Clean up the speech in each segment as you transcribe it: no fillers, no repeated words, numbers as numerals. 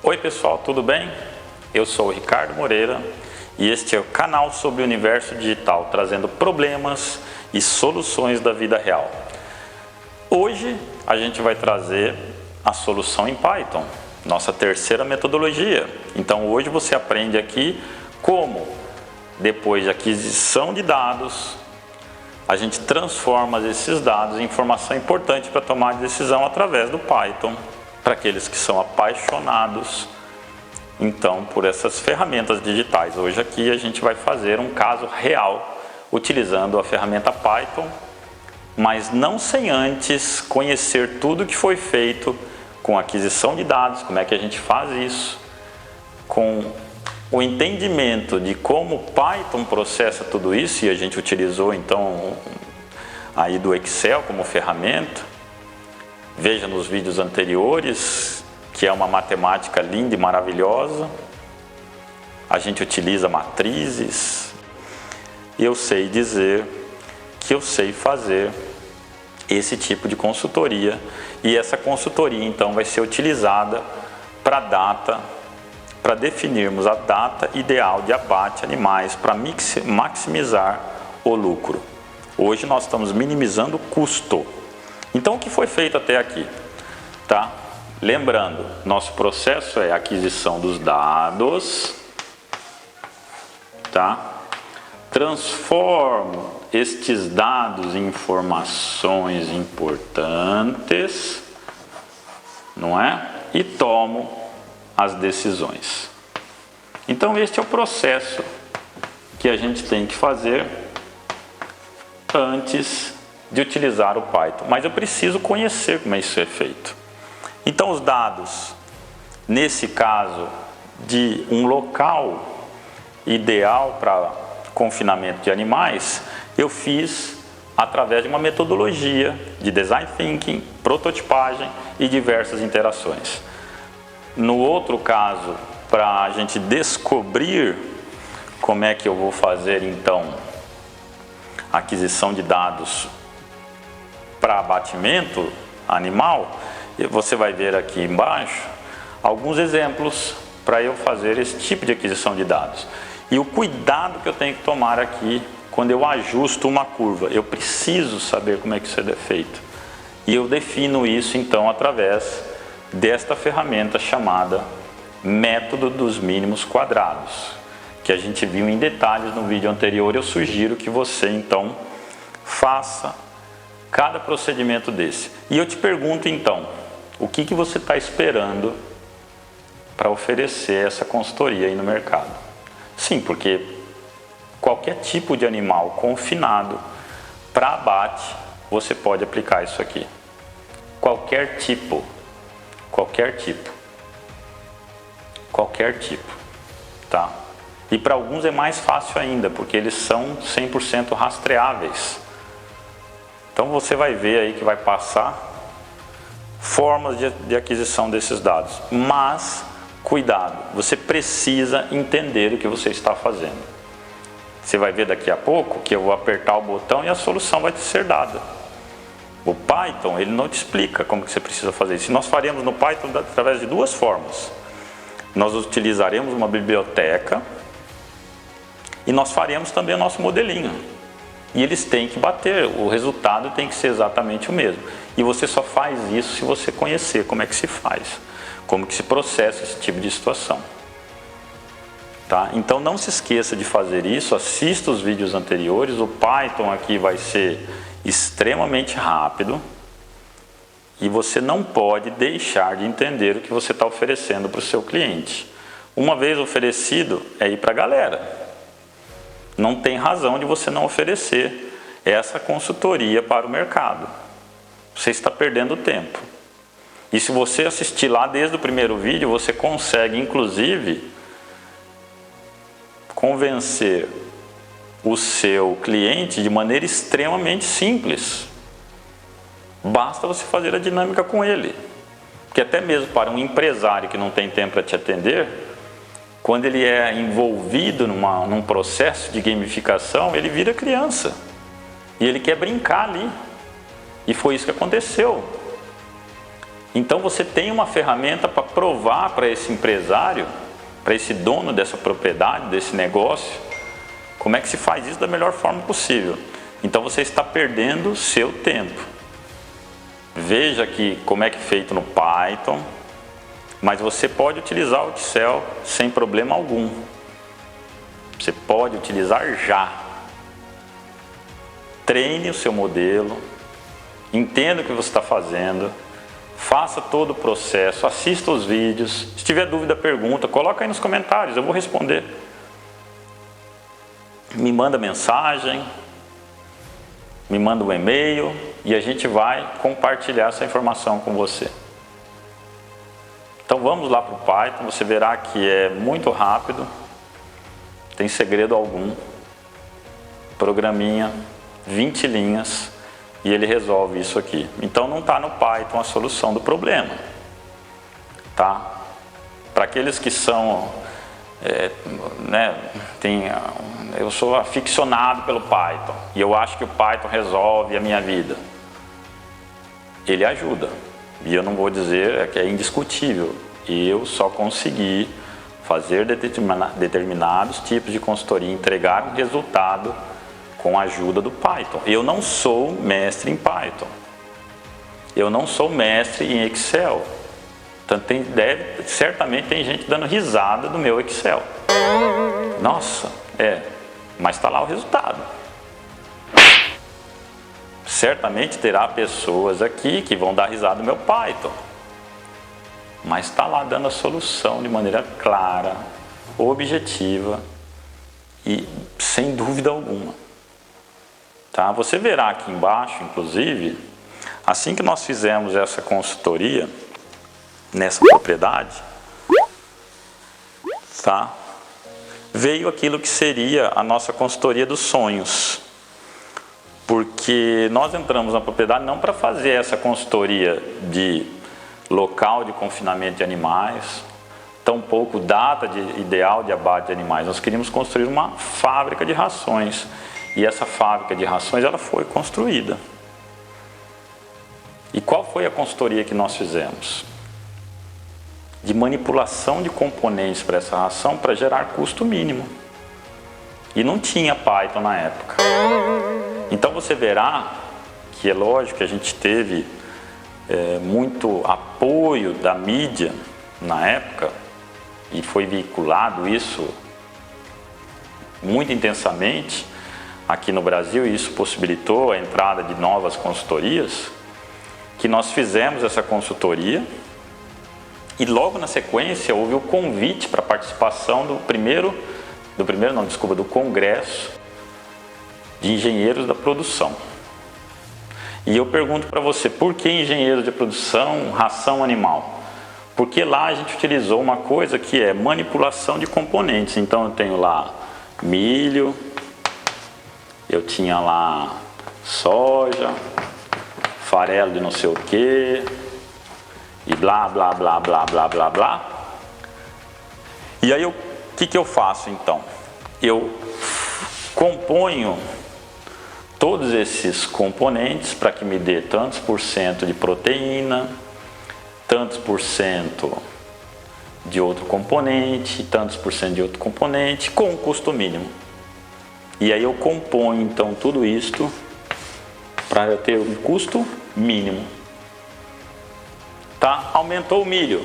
Oi pessoal, tudo bem? Eu sou o Ricardo Moreira e este é o canal sobre o universo digital, trazendo problemas e soluções da vida real. Hoje a gente vai trazer a solução em Python, nossa terceira metodologia. Então hoje você aprende aqui como, depois de aquisição de dados, a gente transforma esses dados em informação importante para tomar decisão através do Python, para aqueles que são apaixonados então por essas ferramentas digitais. Hoje aqui a gente vai fazer um caso real utilizando a ferramenta Python, mas não sem antes conhecer tudo que foi feito com aquisição de dados, como é que a gente faz isso, com o entendimento de como o Python processa tudo isso, e a gente utilizou então aí do Excel como ferramenta. Veja nos vídeos anteriores que é uma matemática linda e maravilhosa. A gente utiliza matrizes. E eu sei dizer que eu sei fazer esse tipo de consultoria. E essa consultoria então vai ser utilizada para definirmos a data ideal de abate de animais para maximizar o lucro. Hoje nós estamos minimizando o custo. Então o que foi feito até aqui? Tá? Lembrando, nosso processo é aquisição dos dados, tá? Transformo estes dados em informações importantes, não é? E tomo as decisões. Então este é o processo que a gente tem que fazer antes de utilizar o Python, mas eu preciso conhecer como isso é feito. Então os dados, nesse caso de um local ideal para confinamento de animais, eu fiz através de uma metodologia de design thinking, prototipagem e diversas interações. No outro caso, para a gente descobrir como é que eu vou fazer então a aquisição de dados para abatimento animal, você vai ver aqui embaixo alguns exemplos para eu fazer esse tipo de aquisição de dados. E o cuidado que eu tenho que tomar aqui quando eu ajusto uma curva, eu preciso saber como é que isso é feito. E eu defino isso então através desta ferramenta chamada método dos mínimos quadrados, que a gente viu em detalhes no vídeo anterior. Eu sugiro que você então faça cada procedimento desse. E eu te pergunto então, o que você está esperando para oferecer essa consultoria aí no mercado? Sim, porque qualquer tipo de animal confinado para abate, você pode aplicar isso aqui. Qualquer tipo, tá? E para alguns é mais fácil ainda, porque eles são 100% rastreáveis. Então você vai ver aí que vai passar formas de aquisição desses dados. Mas, cuidado, você precisa entender o que você está fazendo. Você vai ver daqui a pouco que eu vou apertar o botão e a solução vai te ser dada. O Python, ele não te explica como que você precisa fazer isso. Nós faremos no Python através de duas formas. Nós utilizaremos uma biblioteca e nós faremos também o nosso modelinho. E eles têm que bater, o resultado tem que ser exatamente o mesmo. E você só faz isso se você conhecer como é que se faz, como que se processa esse tipo de situação. Tá? Então não se esqueça de fazer isso, assista os vídeos anteriores. O Python aqui vai ser extremamente rápido e você não pode deixar de entender o que você está oferecendo para o seu cliente. Uma vez oferecido, é ir para a galera. Não tem razão de você não oferecer essa consultoria para o mercado. Você está perdendo tempo. E se você assistir lá desde o primeiro vídeo, você consegue inclusive convencer o seu cliente de maneira extremamente simples. Basta você fazer a dinâmica com ele. Porque até mesmo para um empresário que não tem tempo para te atender, quando ele é envolvido num processo de gamificação, ele vira criança. E ele quer brincar ali. E foi isso que aconteceu. Então você tem uma ferramenta para provar para esse empresário, para esse dono dessa propriedade, desse negócio, como é que se faz isso da melhor forma possível. Então você está perdendo seu tempo. Veja aqui como é que é feito no Python, mas você pode utilizar o Excel sem problema algum. Você pode utilizar já. Treine o seu modelo, entenda o que você está fazendo, faça todo o processo, assista os vídeos. Se tiver dúvida, pergunta, coloca aí nos comentários, eu vou responder. Me manda mensagem, me manda um e-mail e a gente vai compartilhar essa informação com você. Então vamos lá para o Python, você verá que é muito rápido, tem segredo algum. Programinha, 20 linhas. E ele resolve isso aqui. Então não está no Python a solução do problema. Tá? Para aqueles que são, eu sou aficionado pelo Python e eu acho que o Python resolve a minha vida. Ele ajuda. E eu não vou dizer que é indiscutível. Eu só consegui fazer determinados tipos de consultoria, entregar um resultado com a ajuda do Python. Eu não sou mestre em Python. Eu não sou mestre em Excel. Tanto certamente tem gente dando risada do meu Excel. Nossa, mas está lá o resultado. Certamente terá pessoas aqui que vão dar risada do meu Python. Mas está lá dando a solução de maneira clara, objetiva e sem dúvida alguma. Tá? Você verá aqui embaixo, inclusive, assim que nós fizemos essa consultoria nessa propriedade, tá? Veio aquilo que seria a nossa consultoria dos sonhos. Porque nós entramos na propriedade não para fazer essa consultoria de local de confinamento de animais, tampouco data ideal de abate de animais. Nós queríamos construir uma fábrica de rações. E essa fábrica de rações ela foi construída. E qual foi a consultoria que nós fizemos? De manipulação de componentes para essa ração para gerar custo mínimo. E não tinha Python na época. Então você verá que é lógico que a gente teve muito apoio da mídia na época e foi veiculado isso muito intensamente aqui no Brasil, e isso possibilitou a entrada de novas consultorias, que nós fizemos essa consultoria e logo na sequência houve o convite para participação do Congresso de Engenheiros da Produção. E eu pergunto para você, por que engenheiros de produção, ração animal? Porque lá a gente utilizou uma coisa que é manipulação de componentes. Então eu tenho lá milho, eu tinha lá soja, farelo de não sei o que, e blá, blá, blá, blá, blá, blá, blá. E aí o que eu faço então? Eu componho todos esses componentes para que me dê tantos por cento de proteína, tantos por cento de outro componente, tantos por cento de outro componente, com um custo mínimo. E aí eu componho então tudo isto para eu ter um custo mínimo. Tá? Aumentou o milho.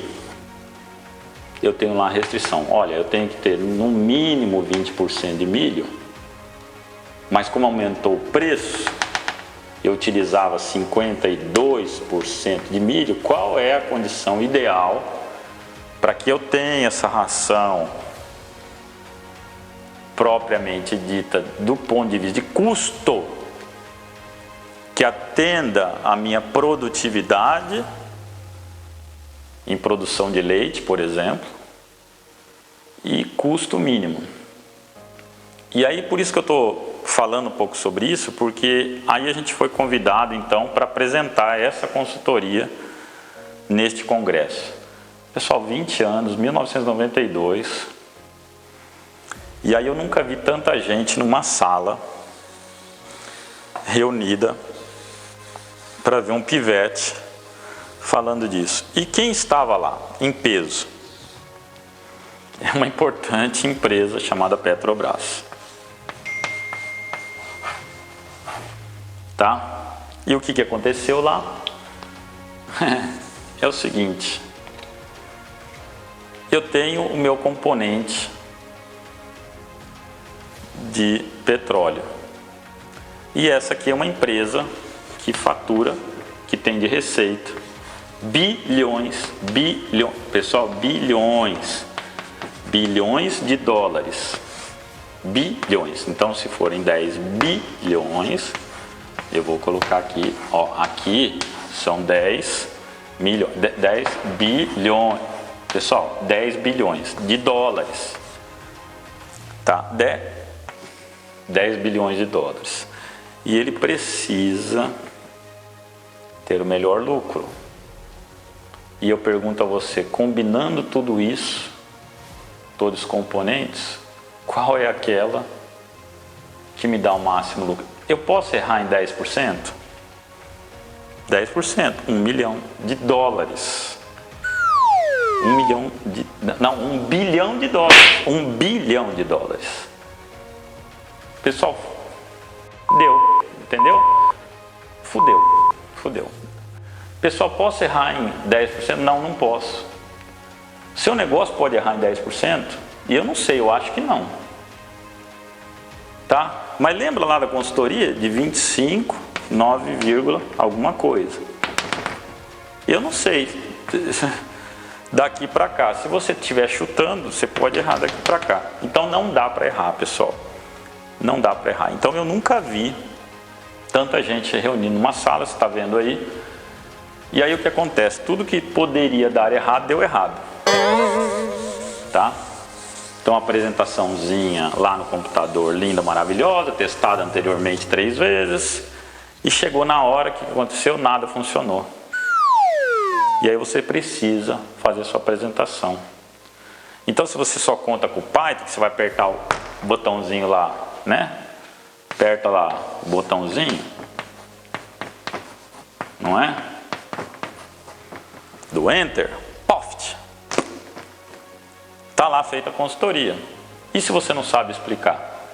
Eu tenho lá a restrição. Olha, eu tenho que ter no mínimo 20% de milho. Mas como aumentou o preço, eu utilizava 52% de milho. Qual é a condição ideal para que eu tenha essa ração propriamente dita do ponto de vista de custo, que atenda a minha produtividade em produção de leite, por exemplo, e custo mínimo. E aí por isso que eu estou falando um pouco sobre isso, porque aí a gente foi convidado então para apresentar essa consultoria neste congresso. Pessoal, 20 anos, 1992, e aí eu nunca vi tanta gente numa sala reunida para ver um pivete falando disso. E quem estava lá, em peso? É uma importante empresa chamada Petrobras. Tá? E o que aconteceu lá? É o seguinte. Eu tenho o meu componente de petróleo. E essa aqui é uma empresa que fatura, que tem de receita bilhões, pessoal, bilhões de dólares. Bilhões. Então, se forem 10 bilhões, eu vou colocar aqui, ó, aqui são 10 milhões, 10 bilhões. Pessoal, 10 bilhões de dólares. Tá? 10 bilhões de dólares. E ele precisa ter o melhor lucro. E eu pergunto a você, combinando tudo isso, todos os componentes, qual é aquela que me dá o máximo lucro? Eu posso errar em 10%? 10%, 1 milhão de dólares. 1 milhão de... Não, 1 bilhão de dólares. 1 bilhão de dólares. Pessoal, deu, entendeu? Fudeu. Pessoal, posso errar em 10%? Não, não posso. Seu negócio pode errar em 10%? E eu não sei, eu acho que não. Tá? Mas lembra lá da consultoria de 25, 9, alguma coisa. Eu não sei. Daqui para cá, se você estiver chutando, você pode errar daqui para cá. Então não dá para errar, pessoal. Não dá para errar. Então eu nunca vi tanta gente reunida numa sala, você está vendo aí. E aí o que acontece? Tudo que poderia dar errado, deu errado. Tá? Então a apresentaçãozinha lá no computador, linda, maravilhosa, testada anteriormente 3 vezes. E chegou na hora que aconteceu, nada funcionou. E aí você precisa fazer sua apresentação. Então se você só conta com o Python, que você vai apertar o botãozinho lá, né? Aperta lá o botãozinho, não é? Do Enter, Poft. Tá lá feita a consultoria. E se você não sabe explicar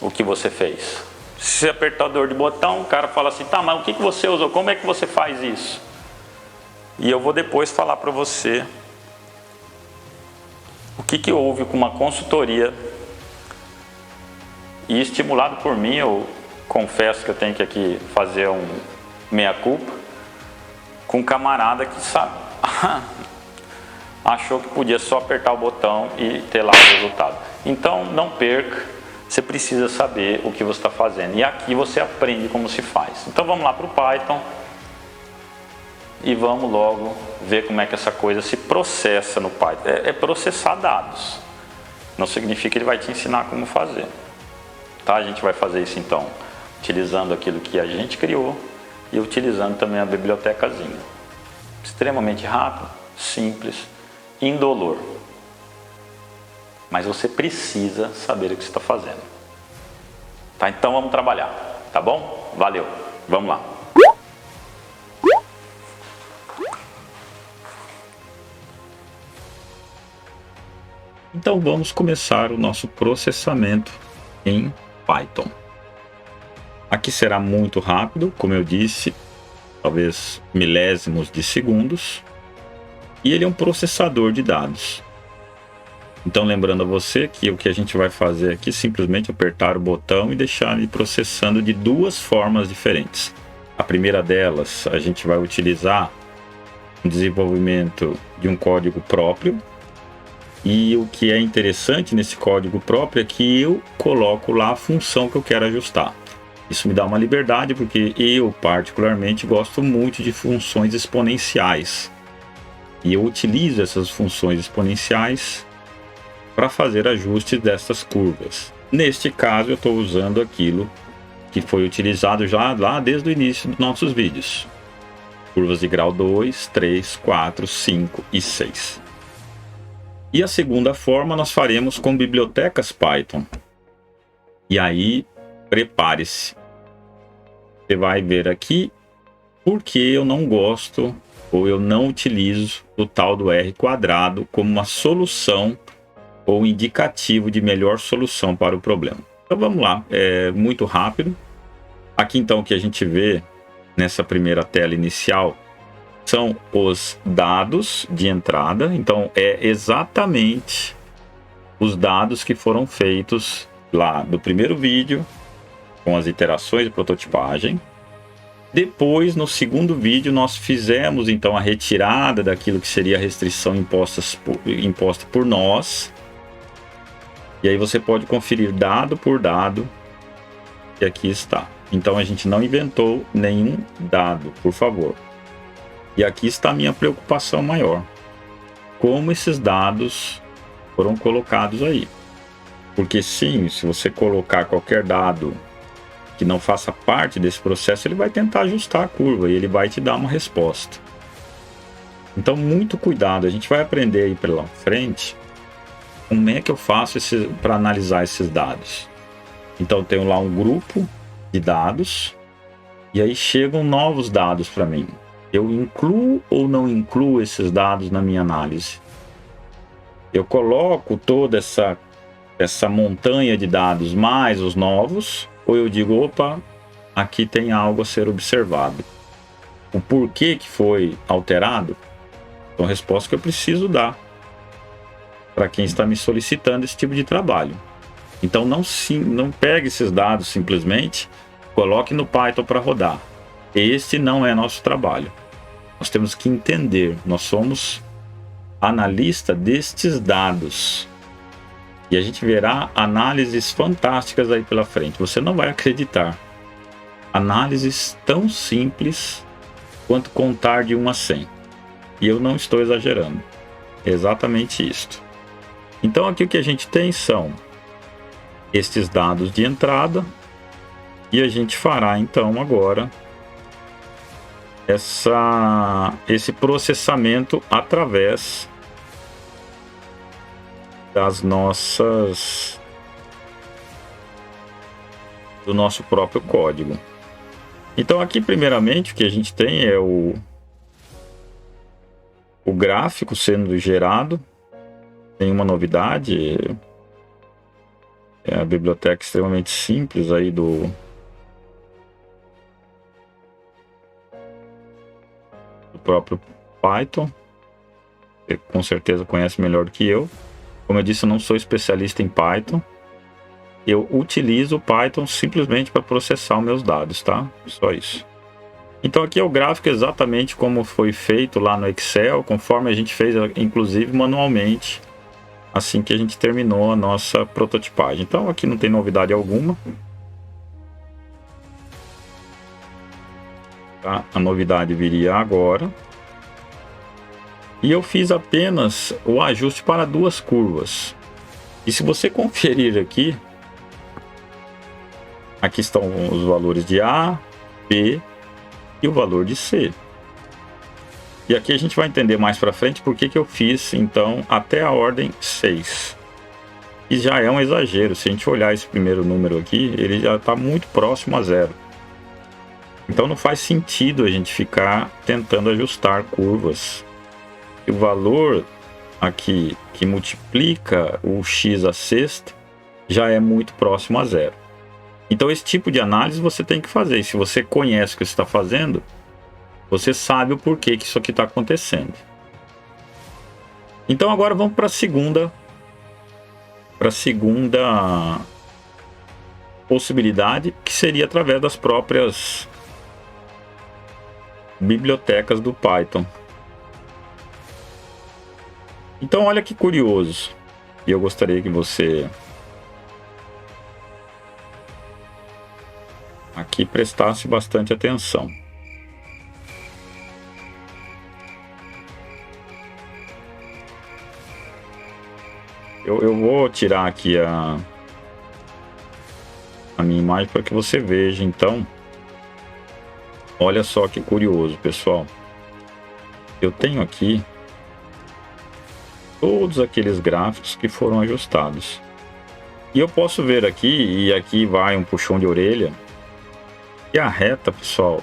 o que você fez? Se você apertar a dor de botão, o cara fala assim, tá, mas o que você usou? Como é que você faz isso? E eu vou depois falar para você o que houve com uma consultoria. E estimulado por mim, eu confesso que eu tenho que aqui fazer um meia-culpa, com um camarada que sabe, achou que podia só apertar o botão e ter lá o resultado. Então não perca, você precisa saber o que você está fazendo. E aqui você aprende como se faz. Então vamos lá para o Python e vamos logo ver como é que essa coisa se processa no Python. É processar dados. Não significa que ele vai te ensinar como fazer. Tá? A gente vai fazer isso então, utilizando aquilo que a gente criou e utilizando também a bibliotecazinha. Extremamente rápido, simples, indolor. Mas você precisa saber o que você está fazendo. Tá? Então vamos trabalhar, tá bom? Valeu, vamos lá. Então vamos começar o nosso processamento em Python. Aqui será muito rápido, como eu disse, talvez milésimos de segundos. E ele é um processador de dados. Então lembrando a você que o que a gente vai fazer aqui é simplesmente apertar o botão e deixar ele processando de 2 formas diferentes. A primeira delas, a gente vai utilizar o desenvolvimento de um código próprio. E o que é interessante nesse código próprio é que eu coloco lá a função que eu quero ajustar. Isso me dá uma liberdade porque eu particularmente gosto muito de funções exponenciais. E eu utilizo essas funções exponenciais para fazer ajustes dessas curvas. Neste caso eu estou usando aquilo que foi utilizado já lá desde o início dos nossos vídeos. Curvas de grau 2, 3, 4, 5 e 6. E a segunda forma nós faremos com bibliotecas Python. E aí, prepare-se. Você vai ver aqui porque eu não gosto ou eu não utilizo o tal do R quadrado como uma solução ou indicativo de melhor solução para o problema. Então vamos lá, é muito rápido. Aqui então o que a gente vê nessa primeira tela inicial são os dados de entrada. Então é exatamente os dados que foram feitos lá do primeiro vídeo com as iterações de prototipagem. Depois, no segundo vídeo, nós fizemos então a retirada daquilo que seria a restrição imposta por nós. E aí você pode conferir dado por dado, e aqui está. Então a gente não inventou nenhum dado, por favor. E aqui está a minha preocupação maior. Como esses dados foram colocados aí. Porque sim, se você colocar qualquer dado que não faça parte desse processo, ele vai tentar ajustar a curva e ele vai te dar uma resposta. Então, muito cuidado. A gente vai aprender aí pela frente como é que eu faço para analisar esses dados. Então, eu tenho lá um grupo de dados e aí chegam novos dados para mim. Eu incluo ou não incluo esses dados na minha análise? Eu coloco toda essa montanha de dados mais os novos, ou eu digo, opa, aqui tem algo a ser observado. O porquê que foi alterado? Então, a resposta que eu preciso dar para quem está me solicitando esse tipo de trabalho. Então, não pegue esses dados simplesmente, coloque no Python para rodar. Este não é nosso trabalho. Nós temos que entender, nós somos analista destes dados. E a gente verá análises fantásticas aí pela frente. Você não vai acreditar. Análises tão simples quanto contar de 1 a 100. E eu não estou exagerando. É exatamente isto. Então aqui o que a gente tem são estes dados de entrada. E a gente fará então agora esse processamento através do nosso próprio código. Então aqui primeiramente o que a gente tem é o gráfico sendo gerado. Tem uma novidade, é a biblioteca extremamente simples aí do próprio Python. Você com certeza conhece melhor do que eu. Como eu disse, eu não sou especialista em Python. Eu utilizo o Python simplesmente para processar os meus dados, tá? Só isso. Então aqui é o gráfico exatamente como foi feito lá no Excel, conforme a gente fez, inclusive manualmente, assim que a gente terminou a nossa prototipagem. Então aqui não tem novidade alguma. Tá? A novidade viria agora. E eu fiz apenas o ajuste para 2 curvas. E se você conferir aqui, aqui estão os valores de A, B e o valor de C. E aqui a gente vai entender mais para frente porque que eu fiz então até a ordem 6. E já é um exagero. Se a gente olhar esse primeiro número aqui, ele já está muito próximo a 0. Então não faz sentido a gente ficar tentando ajustar curvas. E o valor aqui que multiplica o x à sexta já é muito próximo a 0. Então esse tipo de análise você tem que fazer. E se você conhece o que você está fazendo, você sabe o porquê que isso aqui está acontecendo. Então agora vamos para a segunda possibilidade, que seria através das próprias bibliotecas do Python. Então olha que curioso, e eu gostaria que você aqui prestasse bastante atenção. Eu vou tirar aqui a minha imagem para que você veja. Então, olha só que curioso, pessoal. Eu tenho aqui todos aqueles gráficos que foram ajustados. E eu posso ver aqui, e aqui vai um puxão de orelha, e a reta, pessoal,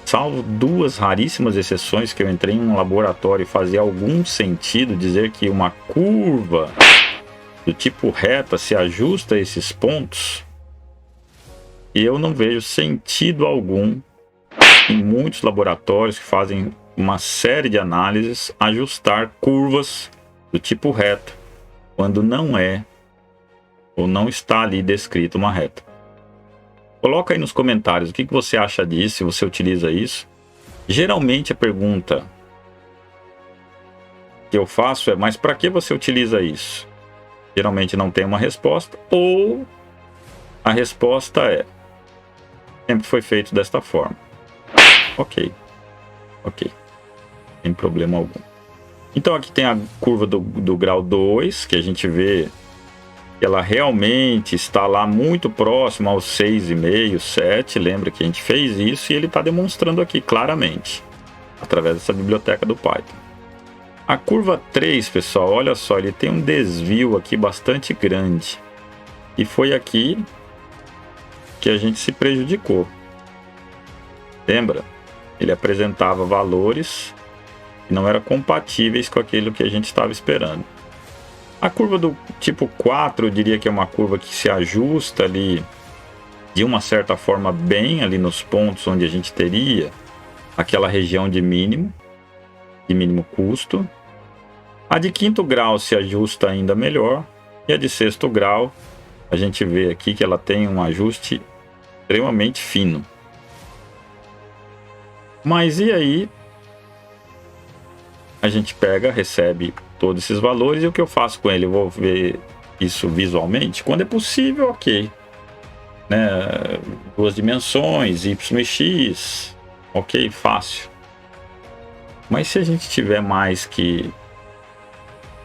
salvo duas raríssimas exceções que eu entrei em um laboratório e fazia algum sentido dizer que uma curva do tipo reta se ajusta a esses pontos, e eu não vejo sentido algum em muitos laboratórios que fazem uma série de análises ajustar curvas do tipo reta quando não é ou não está ali descrito uma reta. Coloca aí nos comentários o que você acha disso, se você utiliza isso. Geralmente a pergunta que eu faço é: mas para que você utiliza isso? Geralmente não tem uma resposta, ou a resposta é: sempre foi feito desta forma. Ok, sem problema algum. Então aqui tem a curva do grau 2, que a gente vê que ela realmente está lá muito próximo aos 6,5, 7. Lembra que a gente fez isso e ele está demonstrando aqui claramente, através dessa biblioteca do Python. A curva 3, pessoal, olha só, ele tem um desvio aqui bastante grande. E foi aqui que a gente se prejudicou. Lembra? Ele apresentava valores que não eram compatíveis com aquilo que a gente estava esperando. A curva do tipo 4, eu diria que é uma curva que se ajusta ali de uma certa forma bem ali nos pontos onde a gente teria aquela região de mínimo custo. A de quinto grau se ajusta ainda melhor, e a de sexto grau a gente vê aqui que ela tem um ajuste extremamente fino. Mas e aí a gente pega, recebe todos esses valores, e o que eu faço com ele? Eu vou ver isso visualmente. Quando é possível, ok, né? 2 dimensões, y e x, ok, fácil. Mas se a gente tiver mais que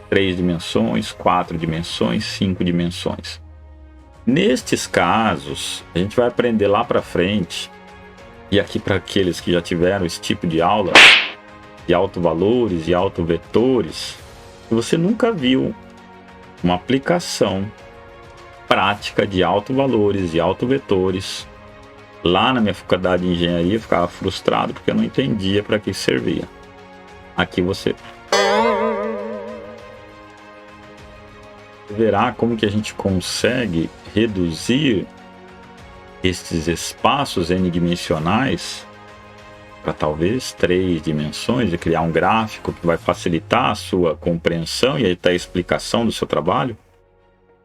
3 dimensões, 4 dimensões, 5 dimensões, nestes casos a gente vai aprender lá para frente, e aqui para aqueles que já tiveram esse tipo de aula de autovalores e autovetores, você nunca viu uma aplicação prática de autovalores e autovetores. Lá na minha faculdade de engenharia eu ficava frustrado porque eu não entendia para que servia. Aqui você verá como que a gente consegue reduzir estes espaços n-dimensionais para talvez 3 dimensões, e criar um gráfico que vai facilitar a sua compreensão e até a explicação do seu trabalho,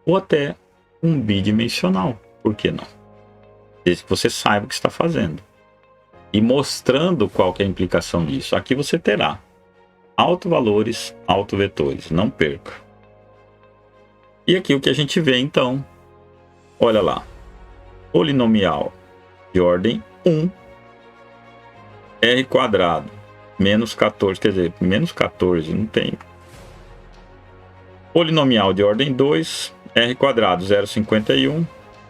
ou até um bidimensional, por que não? Desde que você saiba o que está fazendo e mostrando qual que é a implicação disso. Aqui você terá autovalores, autovetores, não perca. E aqui o que a gente vê então, olha lá, polinomial de ordem 1, r quadrado, menos 14, quer dizer, menos 14, não tem. Polinomial de ordem 2, r quadrado, 0,51.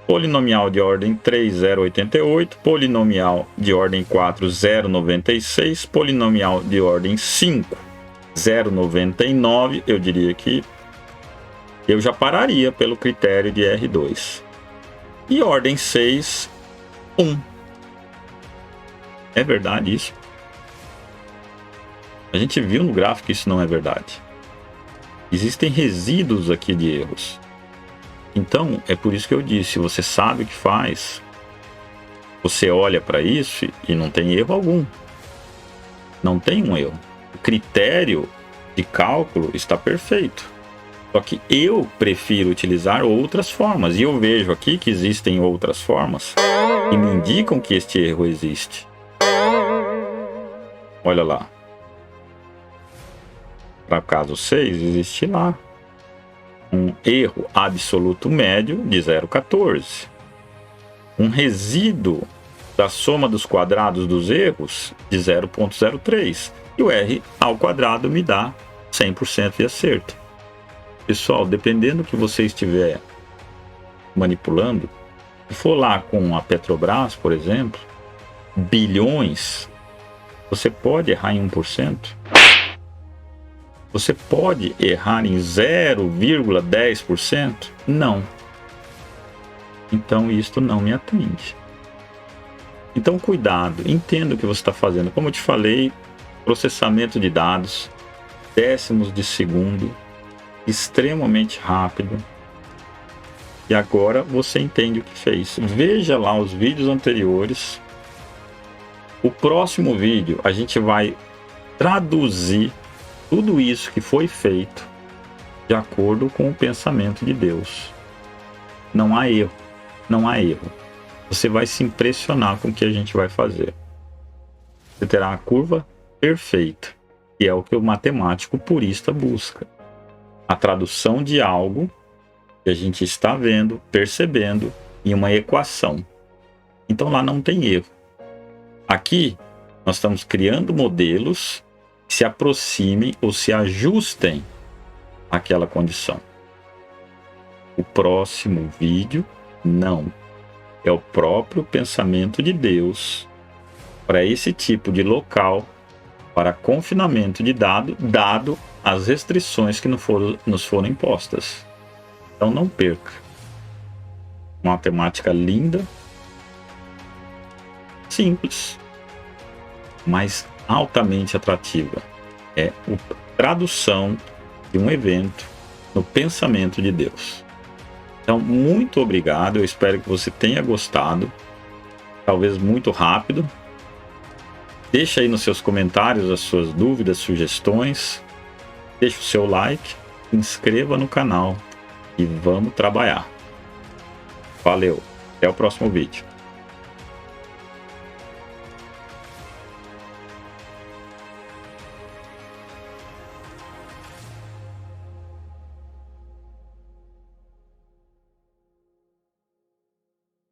Polinomial de ordem 3, 0,88. Polinomial de ordem 4, 0,96. Polinomial de ordem 5, 0,99. Eu diria que eu já pararia pelo critério de R2. E ordem 6, 1. É verdade isso? A gente viu no gráfico que isso não é verdade. Existem resíduos aqui de erros. Então, é por isso que eu disse, você sabe o que faz, você olha para isso e não tem erro algum. Não tem um erro. O critério de cálculo está perfeito. Só que eu prefiro utilizar outras formas. E eu vejo aqui que existem outras formas que me indicam que este erro existe. Olha lá. Para caso 6, existe lá um erro absoluto médio de 0,14. Um resíduo da soma dos quadrados dos erros de 0,03. E o r ao quadrado me dá 100% de acerto. Pessoal, dependendo do que você estiver manipulando, se for lá com a Petrobras, por exemplo, bilhões, você pode errar em 1%. Você pode errar em 0,10%? Não. Então isto não me atende. Então, cuidado, entenda o que você está fazendo. Como eu te falei, processamento de dados, décimos de segundo, extremamente rápido. E agora você entende o que fez. Veja lá os vídeos anteriores. O próximo vídeo a gente vai traduzir tudo isso que foi feito de acordo com o pensamento de Deus. Não há erro, não há erro. Você vai se impressionar com o que a gente vai fazer. Você terá a curva perfeita, que é o que o matemático purista busca. A tradução de algo que a gente está vendo, percebendo, em uma equação. Então lá não tem erro. Aqui nós estamos criando modelos que se aproximem ou se ajustem àquela condição. O próximo vídeo, não. É o próprio pensamento de Deus para esse tipo de local, para confinamento de dado as restrições que nos foram impostas. Então não perca. Uma matemática linda, simples, mas altamente atrativa. É a tradução de um evento no pensamento de Deus. Então, muito obrigado. Eu espero que você tenha gostado. Talvez muito rápido. Deixa aí nos seus comentários as suas dúvidas, sugestões. Deixa o seu like, se inscreva no canal e vamos trabalhar. Valeu, até o próximo vídeo.